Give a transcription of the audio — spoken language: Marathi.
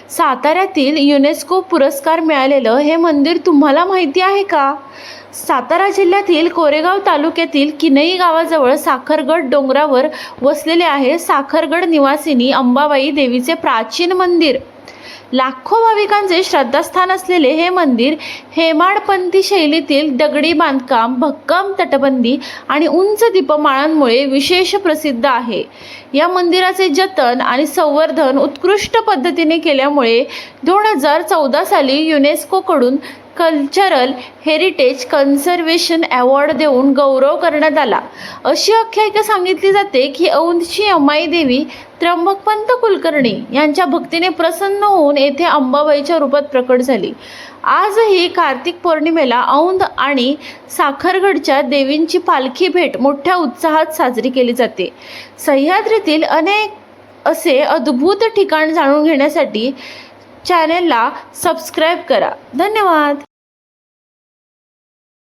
साताऱ्यातील युनेस्को पुरस्कार मिळालेलं हे मंदिर तुम्हाला माहिती आहे का? सातारा जिल्ह्यातील कोरेगाव तालुक्यातील किनई गावाजवळ साखरगड डोंगरावर वसलेले आहे साखरगड निवासिनी अंबाबाई देवीचे प्राचीन मंदिर. लाखो भाविकांचे श्रद्धास्थान असलेले हे मंदिर हेमाडपंथी शैलीतील दगडी बांधकाम, भक्कम तटबंदी आणि उंच दीपमाळांमुळे विशेष प्रसिद्ध आहे. या मंदिराचे जतन आणि संवर्धन उत्कृष्ट पद्धतीने केल्यामुळे 2014 साली युनेस्कोकडून कल्चरल हेरिटेज कन्झर्वेशन अवॉर्ड देऊन गौरव करण्यात आला. अशी आख्यायिका सांगितली जाते की औंधची अमाई देवी त्र्यंबकपंत कुलकर्णी यांच्या भक्तीने प्रसन्न होऊन येथे अंबाबाईच्या रूपात प्रकट झाली. आजही कार्तिक पौर्णिमेला औंध आणि साखरगडच्या देवींची पालखी भेट मोठ्या उत्साहात साजरी केली जाते. सह्याद्रीतील अनेक असे अद्भुत ठिकाण जाणून घेण्यासाठी चॅनेलला सबस्क्राईब करा. धन्यवाद.